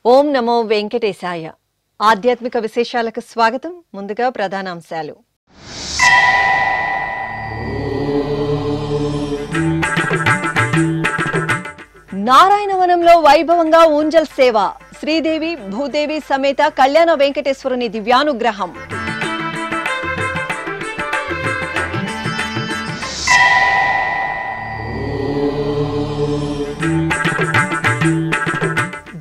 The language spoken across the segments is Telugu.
ఓం నమో వెంకటేశాయ. ఆధ్యాత్మిక విశేషాలకు స్వాగతం. ముందుగా ప్రధానాంశాలు. నారాయణవనంలో వైభవంగా ఊంజల్ సేవ. శ్రీదేవి భూదేవి సమేత కళ్యాణ వెంకటేశ్వరుని దివ్యానుగ్రహం.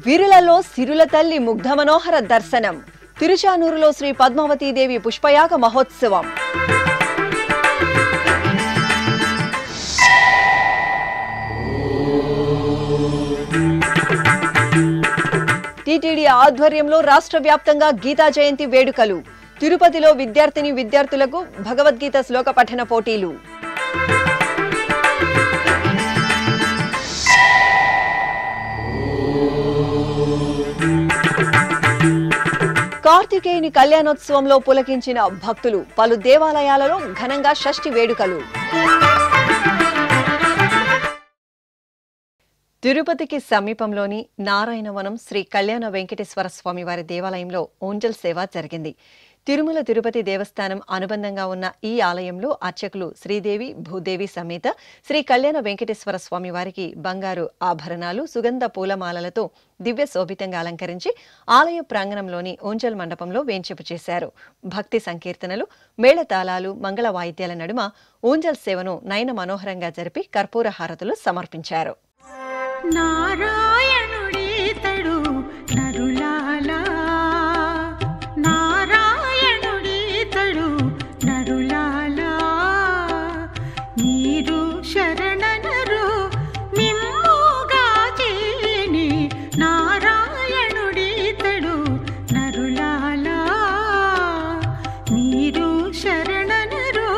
విరులలో సిరుల తల్లి ముగ్ధ మనోహర దర్శనం. తిరుచానూరులో శ్రీ పద్మావతీదేవి పుష్పయాగ మహోత్సవం. టీటీడీ ఆధ్వర్యంలో రాష్ట్ర వ్యాప్తంగా గీతా జయంతి వేడుకలు. తిరుపతిలో విద్యార్థులకు భగవద్గీత శ్లోక పఠన పోటీలు. కార్తికేయుని కళ్యాణోత్సవంలో పులకించిన భక్తులు. పలు దేవాలయాలలో ఘనంగా షష్ఠి వేడుకలు. తిరుపతికి సమీపంలోని నారాయణవనం శ్రీ కళ్యాణ వెంకటేశ్వర స్వామి వారి దేవాలయంలో ఊంజల్ సేవ జరిగింది. తిరుమల తిరుపతి దేవస్థానం అనుబంధంగా ఉన్న ఈ ఆలయంలో అర్చకులు శ్రీదేవి భూదేవి సమేత శ్రీ కళ్యాణ వెంకటేశ్వర స్వామి వారికి బంగారు ఆభరణాలు, సుగంధ పూలమాలలతో దివ్య శోభితంగా అలంకరించి ఆలయ ప్రాంగణంలోని ఊంజల్ మండపంలో వేంచేపు చేశారు. భక్తి సంకీర్తనలు, మేళతాళాలు, మంగళ వాయిద్యాల నడుమ ఊంజల్ సేవను నయన మనోహరంగా జరిపి కర్పూర హారతులు సమర్పించారు. నారాయణుడీతడు నరులాలా, నారాయణుడీతడు నరులాలా, మీరు శరణనరు మిమ్ముగా చేని, నారాయణుడీతడు నరులాలా, మీరు శరణనరు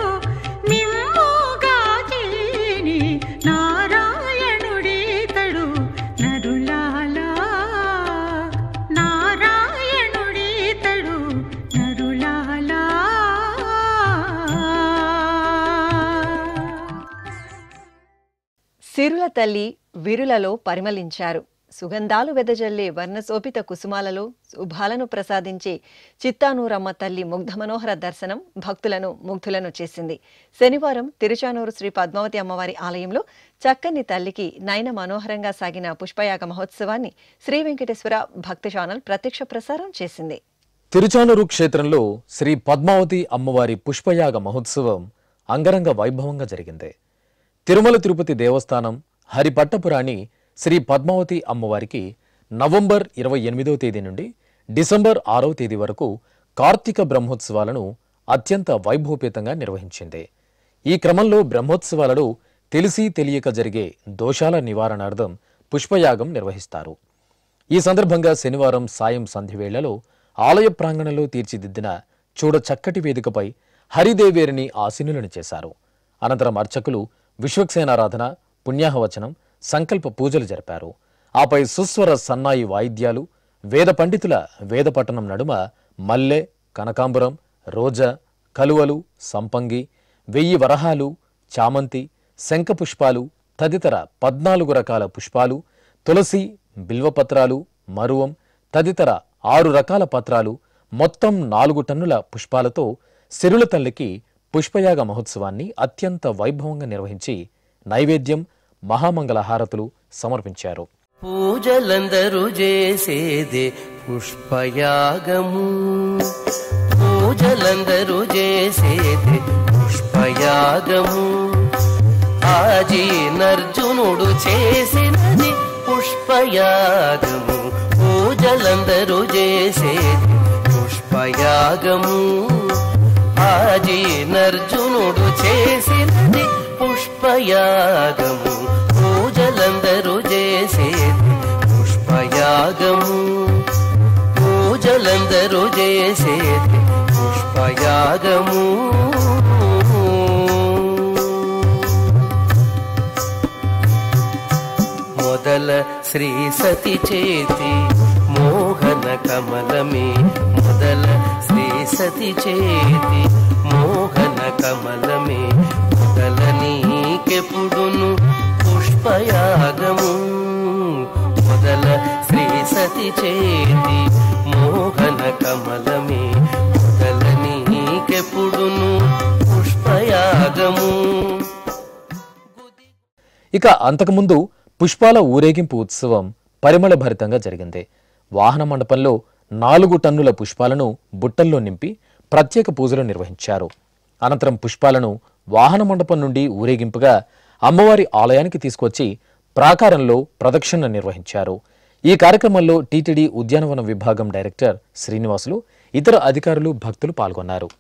మిమ్ముగా చేని, నారాయణుడీతడు నరులాలా, నారాయణుడీతడు నరులాలా. సిరుల తల్లి విరులలో పరిమళించారు. సుగంధాలు వెదజల్లే వర్ణశోభిత కుసుమాలలో శుభాలను ప్రసాదించే చిత్తానూరమ్మ తల్లి ముగ్ధ మనోహర దర్శనం భక్తులను ముగ్ధులను చేసింది. శనివారం తిరుచానూరు శ్రీ పద్మావతి అమ్మవారి ఆలయంలో చక్కని తల్లికి నయన మనోహరంగా సాగిన పుష్పయాగ మహోత్సవాన్ని శ్రీ వెంకటేశ్వర భక్తి ఛానల్ ప్రత్యక్ష ప్రసారం చేసింది. తిరుచానూరు క్షేత్రంలో శ్రీ పద్మావతి అమ్మవారి పుష్పయాగ మహోత్సవం అంగరంగ వైభవంగా జరిగింది. తిరుమల తిరుపతి దేవస్థానం హరిపట్టపురాణి శ్రీ పద్మావతి అమ్మవారికి నవంబర్ 28వ తేదీ నుండి డిసెంబర్ 6వ తేదీ వరకు కార్తీక బ్రహ్మోత్సవాలను అత్యంత వైభవపేతంగా నిర్వహించింది. ఈ క్రమంలో బ్రహ్మోత్సవాలలో తెలిసి తెలియక జరిగే దోషాల నివారణార్థం పుష్పయాగం నిర్వహిస్తారు. ఈ సందర్భంగా శనివారం సాయం సంధ్యవేళలో ఆలయ ప్రాంగణంలో తీర్చిదిద్దిన చూడ చక్కటి వేదికపై హరిదేవేరిని ఆసీనులను చేశారు. అనంతరం అర్చకులు విశ్వక్సేనారాధన, పుణ్యాహవచనం, సంకల్ప పూజలు జరిపారు. ఆపై సుస్వర సన్నాయి వాయిద్యాలు, వేద పండితుల వేదపట్టణం నడుమ మల్లె, కనకాంబరం, రోజా, కలువలు, సంపంగి, 1000 వరహాలు, చామంతి, శంఖపుష్పాలు తదితర 14 రకాల పుష్పాలు, తులసి, బిల్వపత్రాలు, మరువం తదితర 6 రకాల పత్రాలు, మొత్తం 4 టన్నుల పుష్పాలతో సిరుల తల్లికి పుష్పయాగ మహోత్సవాన్ని అత్యంత వైభవంగా నిర్వహించి నైవేద్యం, మహామంగళ హారతులు సమర్పించారు. పూజలందరూ చేసేదే పుష్పయాగము, పూజలందరూ చేసేదే పుష్పయాగము, ఆజీనర్జునుడు చేసినది పుష్పయాగము, పూజలందరూ చేసేది పుష్పయాగము, ఆజీనర్జునుడు చేసినది పుష్పయాగము, పూజలందరూ చేసేది పుష్పయాగము, పూజలందరూ చేసేది పుష్పయాగము. మొదల శ్రీ సతి చేతి మోహన కమలమే మొదల శ్రీ సతి చేతి మోహన కమలమే మొదల నీకెప్పుడును పుష్పయాగము మొదల శ్రీ సతి చేతి మోహన కమలమే మొదల నీకెప్పుడును పుష్పయాగము. ఇక అంతకుముందు పుష్పాల ఊరేగింపు ఉత్సవం పరిమళ భరితంగా జరిగింది. వాహన మండపంలో 4 టన్నుల పుష్పాలను బుట్టల్లో నింపి ప్రత్యేక పూజలు నిర్వహించారు. అనంతరం పుష్పాలను వాహన మండపం నుండి ఊరేగింపుగా అమ్మవారి ఆలయానికి తీసుకొచ్చి ప్రాకారంలో ప్రదక్షిణ నిర్వహించారు. ఈ కార్యక్రమంలో టీటీడీ ఉద్యానవన విభాగం డైరెక్టర్ శ్రీనివాసులు, ఇతర అధికారులు, భక్తులు పాల్గొన్నారు.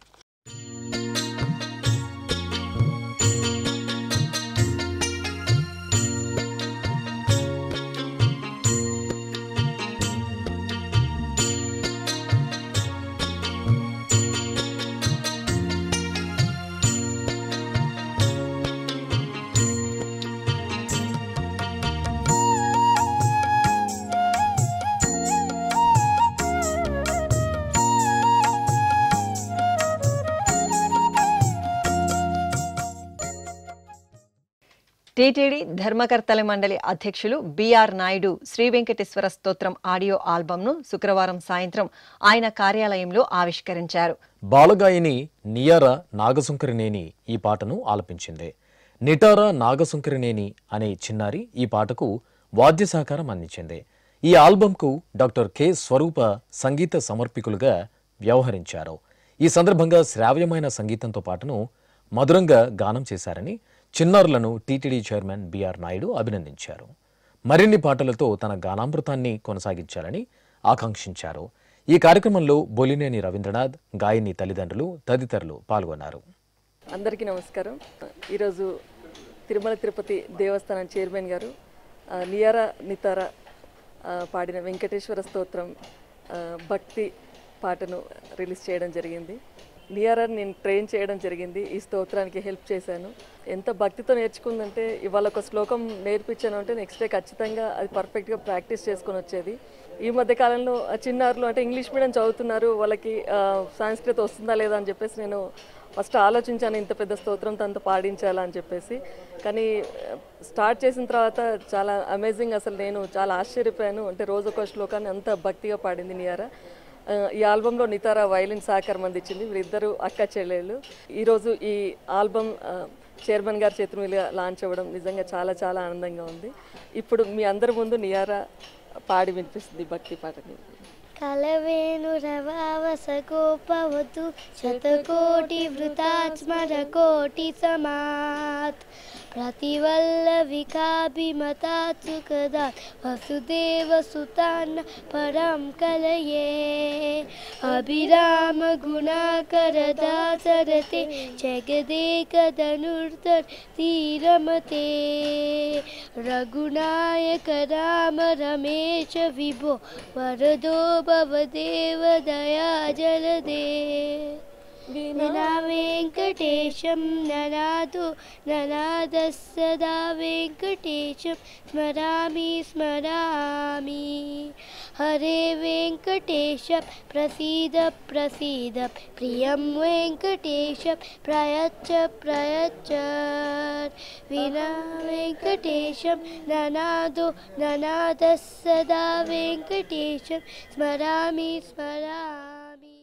టీటీడీ ధర్మకర్తల మండలి అధ్యక్షులు బిఆర్ నాయుడు శ్రీ వెంకటేశ్వర స్తోత్రం ఆడియో ఆల్బమ్ను శుక్రవారం సాయంత్రం ఆయన కార్యాలయంలో ఆవిష్కరించారు. బాలగాయని నియార నాగసుంకరినేని ఈ పాటను ఆలపించింది. నిటార నాగసుంకరినేని అనే చిన్నారి ఈ పాటకు వాద్య సహకారం అందించింది. ఈ ఆల్బంకు డాక్టర్ కె స్వరూప సంగీత సమర్పికులుగా వ్యవహరించారు. ఈ సందర్భంగా శ్రావ్యమైన సంగీతంతో పాటును మధురంగా గానం చేశారని చిన్నారులను టీటీడీ చైర్మన్ బిఆర్ నాయుడు అభినందించారు. మరిన్ని పాటలతో తన గానామృతాన్ని కొనసాగించాలని ఆకాంక్షించారు. ఈ కార్యక్రమంలో బొలినేని రవీంద్రనాథ్, గాయని తల్లిదండ్రులు తదితరులు పాల్గొన్నారు. అందరికీ నమస్కారం. ఈరోజు తిరుమల తిరుపతి దేవస్థానం చైర్మన్ గారు నియార నితార పాడిన వెంకటేశ్వర స్తోత్రం భక్తి పాటను రిలీజ్ చేయడం జరిగింది. నియారాని నేను ట్రైన్ చేయడం జరిగింది. ఈ స్తోత్రానికి హెల్ప్ చేశాను. ఎంత భక్తితో నేర్చుకుందంటే ఇవాళ ఒక శ్లోకం నేర్పించాను అంటే నెక్స్ట్ డే ఖచ్చితంగా అది పర్ఫెక్ట్గా ప్రాక్టీస్ చేసుకొని వచ్చేది. ఈ మధ్య కాలంలో చిన్నారులు అంటే ఇంగ్లీష్ మీడియం చదువుతున్నారు, వాళ్ళకి సంస్కృత వస్తుందా లేదా అని చెప్పేసి నేను ఫస్ట్ ఆలోచించాను ఇంత పెద్ద స్తోత్రం తనతో పాడించాలా అని చెప్పేసి. కానీ స్టార్ట్ చేసిన తర్వాత చాలా అమేజింగ్, అసలు నేను చాలా ఆశ్చర్యపోయాను. అంటే రోజు ఒక శ్లోకాన్ని అంత భక్తిగా పాడింది నియారా. ఈ ఆల్బంలో నితారా వైలిన్ సహకారం అందించింది. వీరిద్దరు అక్క చెల్లెళ్ళు. ఈరోజు ఈ ఆల్బమ్ చైర్మన్ గారి చేతుల మీద లాంచ్ అవ్వడం నిజంగా చాలా చాలా ఆనందంగా ఉంది. ఇప్పుడు మీ అందరి ముందు నియారా పాడి వినిపిస్తుంది భక్తి పాటని. కలవేను రవావస గోపవతు శతకోటి వృతాత్ స్మర కోటి సమాత్ प्रतिवल्लविकाभिमतात् सुखदात् वसुदेवसुतान् परं कलये अभिराम गुणाकरदासरते जगदेकधनुर्धरतीरमते रघुनायक राम रमेश विभो वरदो भवदेव दया जलदे विना वेङ्कटेशं ननादो ननादः सदा वेङ्कटेशं स्मरामि स्मरामि हरे वेङ्कटेश प्रसीद प्रसीद प्रियं वेङ्कटेश प्रयच्छ प्रयच्छ विना वेङ्कटेशं ननादो ननादः सदा वेङ्कटेशं स्मरामि स्मरामि.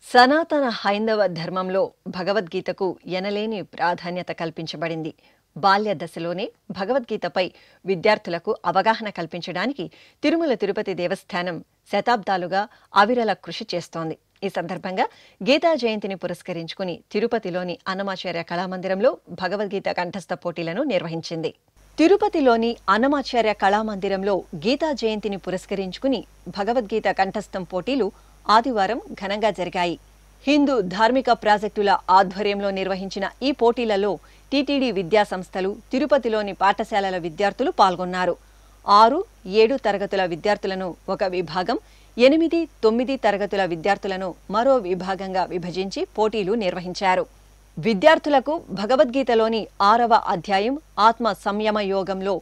సనాతన హైందవ ధర్మంలో భగవద్గీతకు ఎనలేని ప్రాధాన్యత కల్పించబడింది. బాల్య దశలోనే భగవద్గీతపై విద్యార్థులకు అవగాహన కల్పించడానికి తిరుమల తిరుపతి దేవస్థానం శతాబ్దాలుగా అవిరల కృషి చేస్తోంది. ఈ సందర్భంగా గీతా జయంతిని పురస్కరించుకుని తిరుపతిలోని అన్నమాచార్య కళామందిరంలో భగవద్గీత కంఠస్థ పోటీలను నిర్వహించింది. తిరుపతిలోని అన్నమాచార్య కళామందిరంలో గీతా జయంతిని పురస్కరించుకుని భగవద్గీత కంఠస్థం పోటీలు ఆదివారం ఘనంగా జరిగాయి. హిందూ ధార్మిక ప్రాజెక్టుల ఆధ్వర్యంలో నిర్వహించిన ఈ పోటీలలో టీటీడీ విద్యా సంస్థలు, తిరుపతిలోని పాఠశాలల విద్యార్థులు పాల్గొన్నారు. 6, 7 తరగతుల విద్యార్థులను ఒక విభాగం, 8, 9 తరగతుల విద్యార్థులను మరో విభాగంగా విభజించి పోటీలు నిర్వహించారు. విద్యార్థులకు భగవద్గీతలోని 6వ అధ్యాయం ఆత్మ సంయమ యోగంలో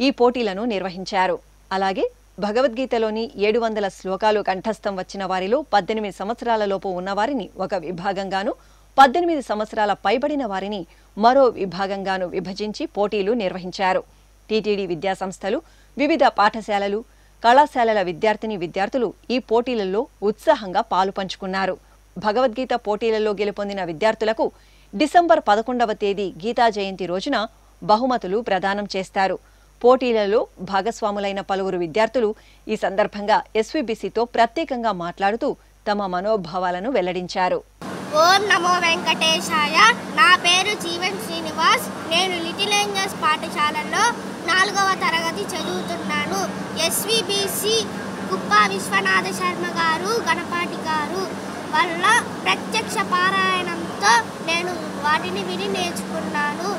ఈ పోటీలను నిర్వహించారు. అలాగే భగవద్గీతలోని 700 శ్లోకాలు కంఠస్థం వచ్చిన వారిలో 18 సంవత్సరాలలోపు ఉన్నవారిని ఒక విభాగంగాను, 18 సంవత్సరాల పైబడిన వారిని మరో విభాగంగాను విభజించి పోటీలు నిర్వహించారు. టీటీడీ విద్యాసంస్థలు, వివిధ పాఠశాలలు, కళాశాలల విద్యార్థులు ఈ పోటీలలో ఉత్సాహంగా పాలుపంచుకున్నారు. భగవద్గీత పోటీలలో గెలుపొందిన విద్యార్థులకు డిసెంబర్ 11వ తేదీ గీతా జయంతి రోజున బహుమతులు ప్రదానం చేస్తారు. పోటీలలో భాగస్వాములైన పలువురు విద్యార్థులు ఈ సందర్భంగా ఎస్వీబీసీతో ప్రత్యేకంగా మాట్లాడుతూ తమ మనోభావాలను వెల్లడించారు. ఓం నమో వెంకటేశాయ. నా పేరు జీవన్ శ్రీనివాస్. నేను లిటిల్ ఏంజల్స్ పాఠశాలలో 4వ తరగతి చదువుతున్నాను. ఎస్వీబీసీ కుప్పా విశ్వనాథ శర్మ గారు, గణపాటి గారు వల్ల ప్రత్యక్ష పారాయణంతో నేను వాటిని విని నేర్చుకున్నాను.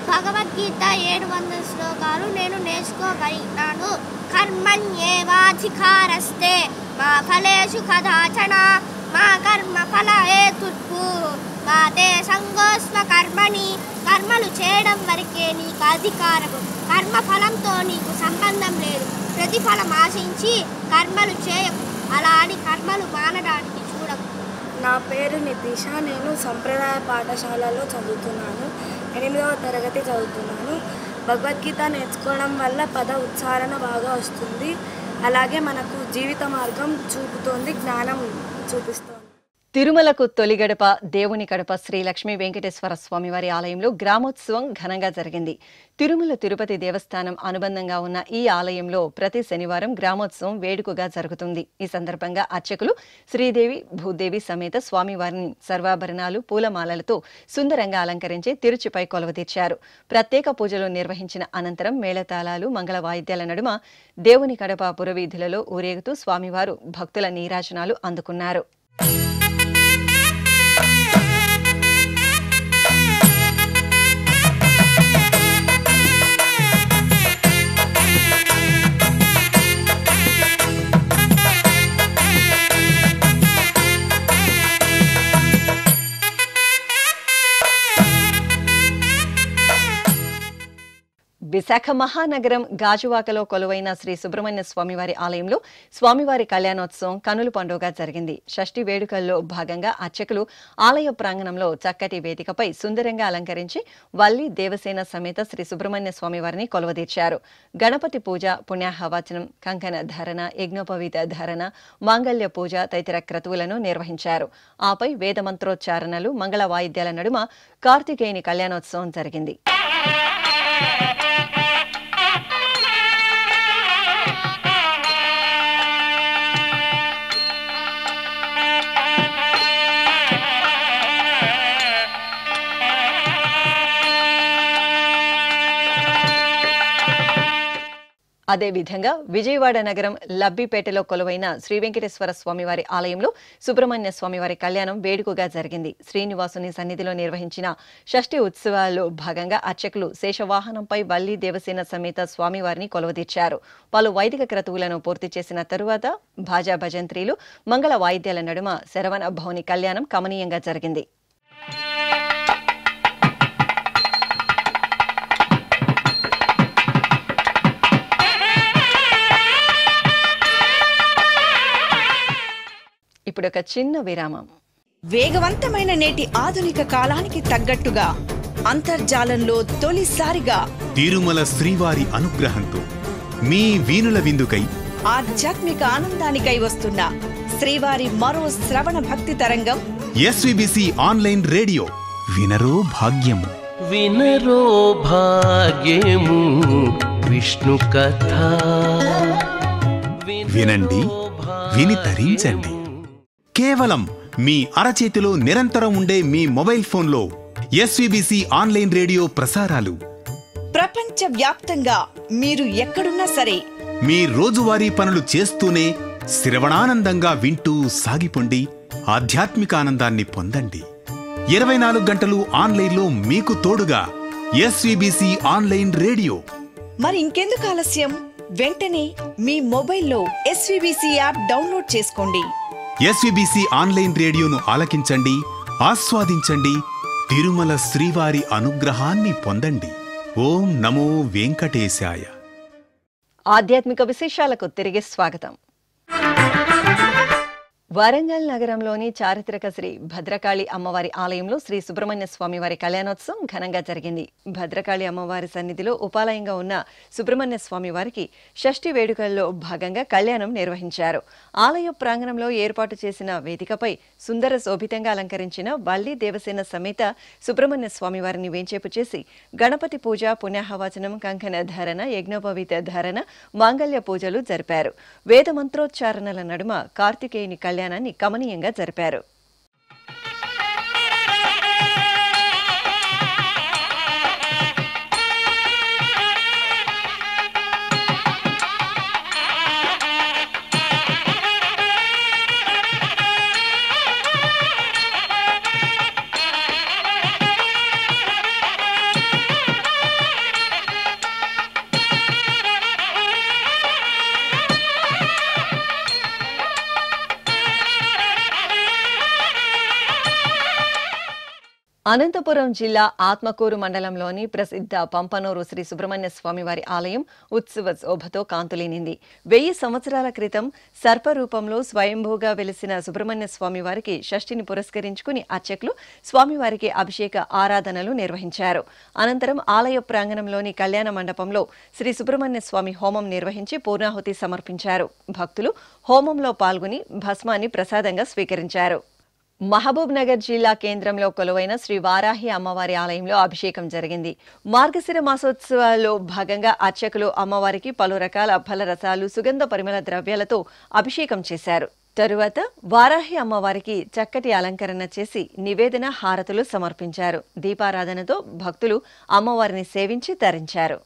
భగవద్గీత 700 శ్లోకాలు నేను నేర్చుకోగలిగినాను. కర్మణ్యేవాధికారస్తే మా ఫలేషు కదాచన మా కర్మ ఫల హేతుర్భూ మా తే సంగోస్వ కర్మణి. కర్మలు చేయడం వరకే నీకు అధికారము. కర్మ ఫలంతో నీకు సంబంధం లేదు. ప్రతిఫలం ఆశించి కర్మలు చేయకు. అలా అని కర్మలు మానడానికి చూడకు. నా పేరు నితీష. నేను సంప్రదాయ పాఠశాలలో చదువుతున్నాను. 8వ తరగతి చదువుతున్నాను. భగవద్గీత నేర్చుకోవడం వల్ల పద ఉచ్చారణ బాగా వస్తుంది. అలాగే మనకు జీవిత మార్గం చూపుతోంది, జ్ఞానం చూపిస్తోంది. తిరుమలకు తొలి గడప దేవుని కడప శ్రీ లక్ష్మీ వెంకటేశ్వర స్వామివారి ఆలయంలో గ్రామోత్సవం ఘనంగా జరిగింది. తిరుమల తిరుపతి దేవస్థానం అనుబంధంగా ఉన్న ఈ ఆలయంలో ప్రతి శనివారం గ్రామోత్సవం వేడుకగా జరుగుతుంది. ఈ సందర్భంగా అర్చకులు శ్రీదేవి భూదేవి సమేత స్వామివారిని సర్వాభరణాలు, పూలమాలలతో సుందరంగా అలంకరించి తిరుచిపై కొలువుతీర్చారు. ప్రత్యేక పూజలు నిర్వహించిన అనంతరం మేళతాళాలు, మంగళ వాయిద్యాల నడుమ దేవుని కడప పురవీధులలో ఊరేగుతూ స్వామివారు భక్తుల నీరాజనాలు అందుకున్నారు. విశాఖ మహానగరం గాజువాకలో కొలువైన శ్రీ సుబ్రహ్మణ్య స్వామివారి ఆలయంలో స్వామివారి కళ్యాణోత్సవం కనుల పండుగ జరిగింది. షష్ఠి వేడుకల్లో భాగంగా అర్చకులు ఆలయ ప్రాంగణంలో చక్కటి వేదికపై సుందరంగా అలంకరించి వల్లి దేవసేన సమేత శ్రీ సుబ్రహ్మణ్య స్వామివారిని కొలువదీర్చారు. గణపతి పూజ, పుణ్యాహవచనం, కంకణ ధారణ, యజ్ఞోపవీత ధారణ, మాంగళ్య పూజ తదితర క్రతువులను నిర్వహించారు. ఆపై వేదమంత్రోచ్చారణలు, మంగళ వాయిద్యాల నడుమ కార్తికేయుని కళ్యాణోత్సవం జరిగింది. అదేవిధంగా విజయవాడ నగరం లబ్బిపేటలో కొలువైన శ్రీ వెంకటేశ్వర స్వామివారి ఆలయంలో సుబ్రహ్మణ్య స్వామివారి కళ్యాణం వేడుకగా జరిగింది. శ్రీనివాసుని సన్నిధిలో నిర్వహించిన షష్ఠి ఉత్సవాల్లో భాగంగా అర్చకులు శేషవాహనంపై వల్లి దేవసేన సమేత స్వామివారిని కొలువుదీర్చారు. పలు వైదిక క్రతువులను పూర్తి చేసిన తరువాత భాజా భజంత్రీలు, మంగళ వాయిద్యాల నడుమ శరవణ భౌని కళ్యాణం కమనీయంగా జరిగింది. ఇప్పుడు ఒక చిన్న విరామం. వేగవంతమైన నేటి ఆధునిక కాలానికి తగ్గట్టుగా అంతర్జాలంలో తొలిసారిగా తిరుమల శ్రీవారి అనుగ్రహంతో మీ వీణుల విందుకై ఆధ్యాత్మిక ఆనందానికై వస్తున్న శ్రీవారి మరో శ్రవణ భక్తి తరంగం ఎస్వీబీసీ ఆన్లైన్ రేడియో. వినరో భాగ్యము, వినరో భాగ్యము విష్ణు కథ. వినండి, విని తరించండి. కేవలం మీ అరచేతిలో నిరంతరం ఉండే మీ మొబైల్ ఫోన్లో ఎస్వీబీసీ ఆన్లైన్ రేడియో ప్రసారాలు ప్రపంచ వ్యాప్తంగా మీరు ఎక్కడున్నా సరే మీ రోజువారీ పనులు చేస్తూనే శ్రవణానందంగా వింటూ సాగిపోండి. ఆధ్యాత్మిక ఆనందాన్ని పొందండి. 24 గంటలు ఆన్లైన్లో మీకు తోడుగా ఎస్వీబీసీ ఆన్లైన్ రేడియో. మరి ఇంకెందుకు ఆలస్యం? వెంటనే మీ మొబైల్లో ఎస్వీబీసీ యాప్ డౌన్లోడ్ చేసుకోండి. ఎస్వీబీసీ ఆన్లైన్ రేడియోను ఆలకించండి, ఆస్వాదించండి. తిరుమల శ్రీవారి అనుగ్రహాన్ని పొందండి. ఓం నమో వెంకటేశాయ. ఆధ్యాత్మిక విశేషాలకు తిరిగి స్వాగతం. వరంగల్ నగరంలోని చారిత్రక శ్రీ భద్రకాళి అమ్మవారి ఆలయంలో శ్రీ సుబ్రహ్మణ్య స్వామి వారి కళ్యాణోత్సవం ఘనంగా జరిగింది. భద్రకాళి అమ్మవారి సన్నిధిలో ఉపాలయంగా ఉన్న సుబ్రహ్మణ్య స్వామి వారికి షష్ఠి వేడుకల్లో భాగంగా కళ్యాణం నిర్వహించారు. ఆలయ ప్రాంగణంలో ఏర్పాటు చేసిన వేదికపై సుందర శోభితంగా అలంకరించిన వల్లి దేవసేన సమేత సుబ్రహ్మణ్య స్వామి వారిని వేంచేపు చేసి గణపతి పూజ, పుణ్యాహవచనం, కంకణ ధారణ, యజ్ఞోపవీత ధారణ, మాంగళ్య పూజలు జరిపారు. వేద మంత్రోచ్చారణల నడుమ కార్తికేయుని కళ్యాణాన్ని కమనీయంగా జరిపారు. అనంతపురం జిల్లా ఆత్మకూరు మండలంలోని ప్రసిద్ధ పంపనూరు శ్రీ సుబ్రహ్మణ్య స్వామి వారి ఆలయం ఉత్సవ శోభతో కాంతులీనింది. 1000 సంవత్సరాల క్రితం సర్పరూపంలో స్వయంభూగా వెలిసిన సుబ్రహ్మణ్య స్వామి వారికి షష్ఠిని పురస్కరించుకుని అర్చకులు స్వామివారికి అభిషేక ఆరాధనలు నిర్వహించారు. అనంతరం ఆలయ ప్రాంగణంలోని కళ్యాణ మండపంలో శ్రీ సుబ్రహ్మణ్య స్వామి హోమం నిర్వహించి పూర్ణాహుతి సమర్పించారు. భక్తులు హోమంలో పాల్గొని భస్మాన్ని ప్రసాదంగా స్వీకరించారు. మహబూబ్ నగర్ జిల్లా కేంద్రంలో కొలువైన శ్రీ వారాహి అమ్మవారి ఆలయంలో అభిషేకం జరిగింది. మార్గశిర మాసోత్సవాల్లో భాగంగా అర్చకులు అమ్మవారికి పలు రకాల ఫలరసాలు, సుగంధ పరిమళ ద్రవ్యాలతో అభిషేకం చేశారు. తరువాత వారాహి అమ్మవారికి చక్కటి అలంకరణ చేసి నివేదన, హారతులు సమర్పించారు. దీపారాధనతో భక్తులు అమ్మవారిని సేవించి తరించారు.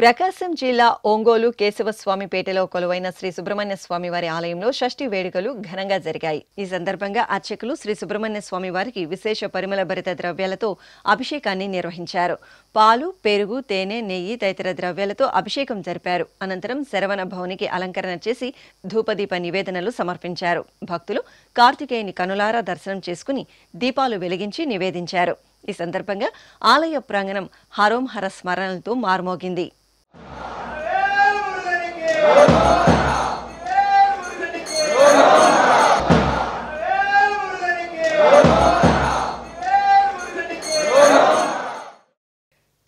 ప్రకాశం జిల్లా ఒంగోలు కేశవస్వామిపేటలో కొలువైన శ్రీ సుబ్రహ్మణ్య స్వామి వారి ఆలయంలో షష్ఠి వేడుకలు ఘనంగా జరిగాయి. ఈ సందర్భంగా అర్చకులు శ్రీ సుబ్రహ్మణ్య స్వామి వారికి విశేష పరిమళ భరిత ద్రవ్యాలతో అభిషేకాన్ని నిర్వహించారు. పాలు, పెరుగు, తేనె, నెయ్యి తదితర ద్రవ్యాలతో అభిషేకం జరిపారు. అనంతరం శరవణ భవనికి అలంకరణ చేసి ధూపదీప నివేదనలు సమర్పించారు. భక్తులు కార్తికేయుని కనులారా దర్శనం చేసుకుని దీపాలు వెలిగించి నివేదించారు. ఈ సందర్భంగా ఆలయ ప్రాంగణం హరోం హర స్మరణలతో మార్మోగింది.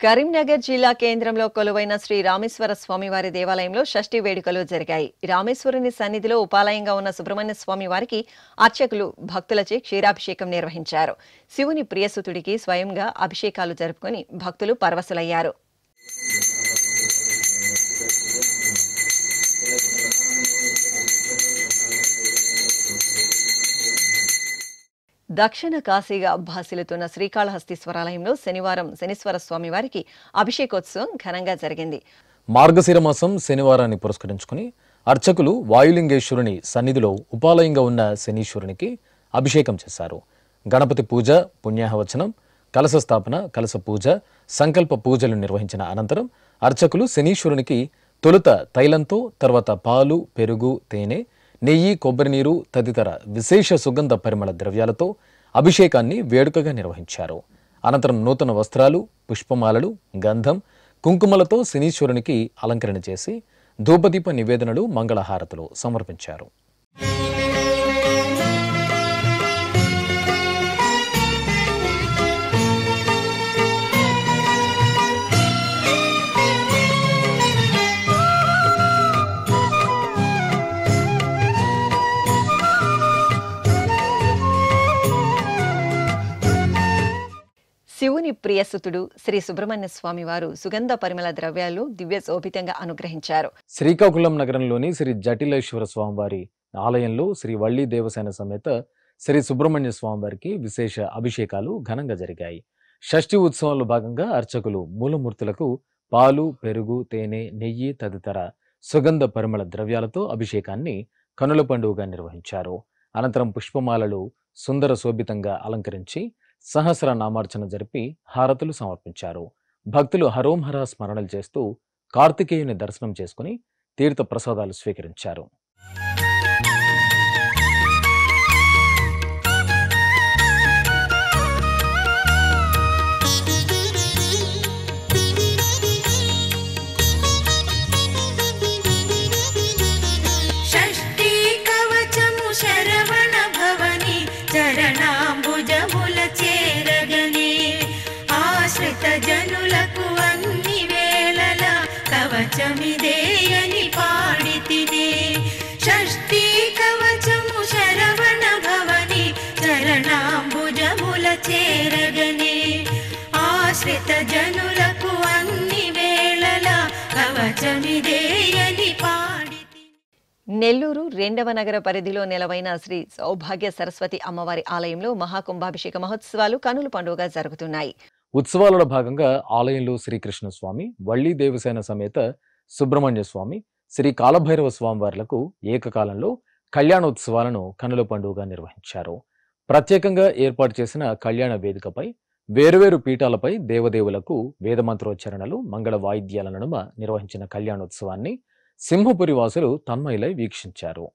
కరీంనగర్ జిల్లా కేంద్రంలో కొలువైన శ్రీ రామేశ్వర స్వామి వారి దేవాలయంలో షష్ఠి వేడుకలు జరిగాయి. రామేశ్వరుని సన్నిధిలో ఉపాలయంగా ఉన్న సుబ్రహ్మణ్య స్వామి వారికి అర్చకులు భక్తులచే క్షీరాభిషేకం నిర్వహించారు. శివుని ప్రియసుతుడికి స్వయంగా అభిషేకాలు జరుపుకొని భక్తులు పరవశులయ్యారు. దక్షిణ కాశీగా భాసిల్లుతున్న శ్రీకాళహస్తీశ్వరాలయంలో శనివారం శనీశ్వర స్వామి వారికి అభిషేకోత్సవం ఘనంగా జరిగింది. మార్గశిర మాసం శనివారాన్ని పురస్కరించుకుని అర్చకులు వాయులింగేశ్వరుని సన్నిధిలో ఉపాలయంగా ఉన్న శనీశ్వరునికి అభిషేకం చేశారు. గణపతి పూజ, పుణ్యాహవచనం, కలశ స్థాపన, కలశ పూజ, సంకల్ప పూజలు నిర్వహించిన అనంతరం అర్చకులు శనీశ్వరునికి తొలుత తైలంతో, తర్వాత పాలు, పెరుగు, తేనె, నెయ్యి, కొబ్బరి నీరు తదితర విశేష సుగంధ పరిమళ ద్రవ్యాలతో అభిషేకాన్ని వేడుకగా నిర్వహించారు. అనంతరం నూతన వస్త్రాలు, పుష్పమాలలు, గంధం, కుంకుమలతో శనీశ్వరునికి అలంకరణ చేసి ధూపదీప నివేదనలు, మంగళహారతులు సమర్పించారు. శివుని ప్రియసుతుడు శ్రీ సుబ్రహ్మణ్య స్వామి వారు సుగంధ పరిమళ ద్రవ్యాలు దివ్య శోభితంగా అనుగ్రహించారు. శ్రీకాకుళం నగరంలోని శ్రీ జటిలేశ్వర స్వామివారి ఆలయంలో శ్రీ వల్లి దేవసేన సమేత శ్రీ సుబ్రహ్మణ్య స్వామివారికి విశేష అభిషేకాలు ఘనంగా జరిగాయి. షష్ఠి ఉత్సవంలో భాగంగా అర్చకులు మూలమూర్తులకు పాలు, పెరుగు, తేనె, నెయ్యి తదితర సుగంధ పరిమళ ద్రవ్యాలతో అభిషేకాన్ని కనుల పండుగగా నిర్వహించారు. అనంతరం పుష్పమాలలు సుందర శోభితంగా అలంకరించి సహస్ర నామార్చన జరిపి హారతులు సమర్పించారు. భక్తులు హరోంహర స్మరణలు చేస్తూ కార్తికేయుని దర్శనం చేసుకుని తీర్థ ప్రసాదాలు స్వీకరించారు. షష్ఠీ కవచము శరవణ భవని చరణాంబుజముల చేరగనే ఆశ్రిత జనులకు అన్ని వేళల కవచమిదేయని పాడితినే. షష్ఠీ కవచము శరవణ భవని చరణాంబుజముల చేరగనే ఆశ్రిత జనులకు అన్ని వేళల కవచమిదేయని పాడి. నెల్లూరు 2వ నగర పరిధిలో నెలవైన శ్రీ సౌభాగ్య సరస్వతి అమ్మవారి ఆలయంలో మహాకుంభాభిషేక మహోత్సవాలు కనుల పండుగగా జరుగుతున్నాయి. ఉత్సవాలలో భాగంగా ఆలయంలో శ్రీకృష్ణ స్వామి, వళ్ళీ దేవసేన సమేత సుబ్రహ్మణ్య స్వామి, శ్రీ కాలభైరవ స్వామి వార్లకు ఏకకాలంలో కళ్యాణోత్సవాలను కనుల పండుగగా నిర్వహించారు. ప్రత్యేకంగా ఏర్పాటు చేసిన కళ్యాణ వేదికపై వేరువేరు పీఠాలపై దేవదేవులకు వేదమంత్రోచ్చరణలు, మంగళ వాయిద్యాల నడుమ నిర్వహించిన కళ్యాణోత్సవాన్ని సింహపురి వాసులు తన్మయులై వీక్షించారు.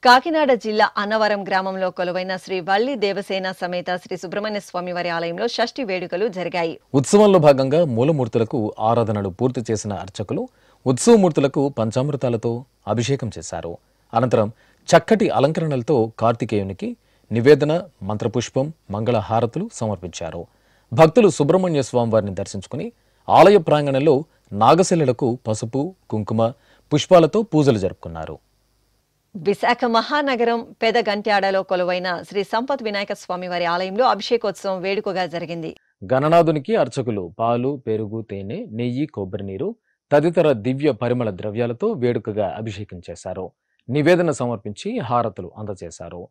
కాకినాడ జిల్లా అన్నవరం గ్రామంలో కొలువైన శ్రీ వల్లి దేవసేన సమేత శ్రీ సుబ్రహ్మణ్య స్వామి వారి ఆలయంలో షష్ఠి వేడుకలు జరిగాయి. ఉత్సవంలో భాగంగా మూలమూర్తులకు ఆరాధనలు పూర్తి చేసిన అర్చకులు ఉత్సవమూర్తులకు పంచామృతాలతో అభిషేకం చేశారు. అనంతరం చక్కటి అలంకరణలతో కార్తికేయునికి నివేదన, మంత్రపుష్పం, మంగళ హారతులు సమర్పించారు. భక్తులు సుబ్రహ్మణ్య స్వామి వారిని దర్శించుకుని ఆలయ ప్రాంగణంలో నాగశిలలకు పసుపు, కుంకుమ, పుష్పాలతో పూజలు జరుపుకున్నారు. విశాఖ మహానగరం పెదగంట్యాడలో కొలువైన శ్రీ సంపత్ వినాయక స్వామి వారి ఆలయంలో అభిషేకోత్సవం వేడుకగా జరిగింది. గణనాథునికి అర్చకులు పాలు, పెరుగు, తేనె, నెయ్యి, కొబ్బరి నీరు తదితర దివ్య పరిమళ ద్రవ్యాలతో వేడుకగా అభిషేకం చేశారు. నివేదన సమర్పించి హారతులు అందజేశారు.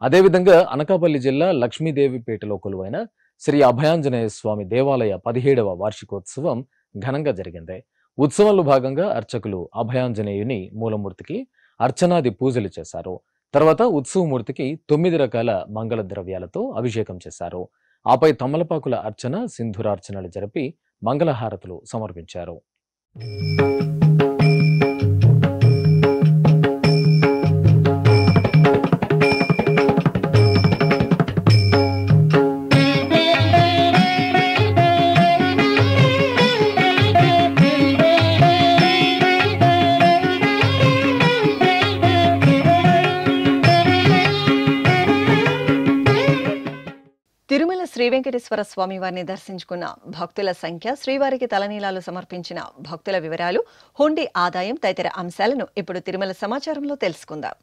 అదేవిధంగా అనకాపల్లి జిల్లా లక్ష్మీదేవిపేటలో కొలువైన శ్రీ అభయాంజనేయ స్వామి దేవాలయ 17వ వార్షికోత్సవం ఘనంగా జరిగింది. ఉత్సవంలో భాగంగా అర్చకులు అభయాంజనేయుని మూలమూర్తికి అర్చనాది పూజలు చేశారు. తర్వాత ఉత్సవమూర్తికి 9 రకాల మంగళ ద్రవ్యాలతో అభిషేకం చేశారు. ఆపై తమలపాకుల అర్చన, సింధూరార్చనలు జరిపి మంగళహారతులు సమర్పించారు. తిరుమల శ్రీ వెంకటేశ్వర స్వామి వారిని దర్శించుకున్న భక్తుల సంఖ్య, శ్రీవారికి తలనీలాలు సమర్పించిన భక్తుల వివరాలు, హుండీ ఆదాయం తదితర అంశాలను ఇప్పుడు తిరుమల సమాచారంలో తెలుసుకుందాం.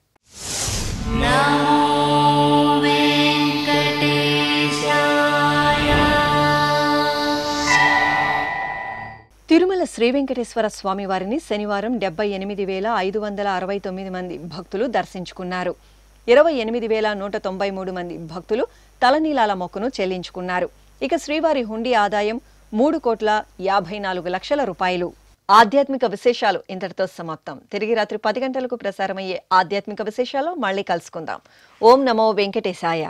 తిరుమల శ్రీ వెంకటేశ్వర స్వామి వారిని శనివారం 78,569 మంది భక్తులు దర్శించుకున్నారు. 28,193 మంది భక్తులు తలనీలాల మొక్కును చెల్లించుకున్నారు. ఇక శ్రీవారి హుండీ ఆదాయం 3,54,00,000 రూపాయలు. ఆధ్యాత్మిక విశేషాలు ఇంతటితో సమాప్తం. తిరిగి రాత్రి 10 గంటలకు ప్రసారమయ్యే ఆధ్యాత్మిక విశేషాలు మళ్ళీ కలుసుకుందాం. ఓం నమో వెంకటేశాయ.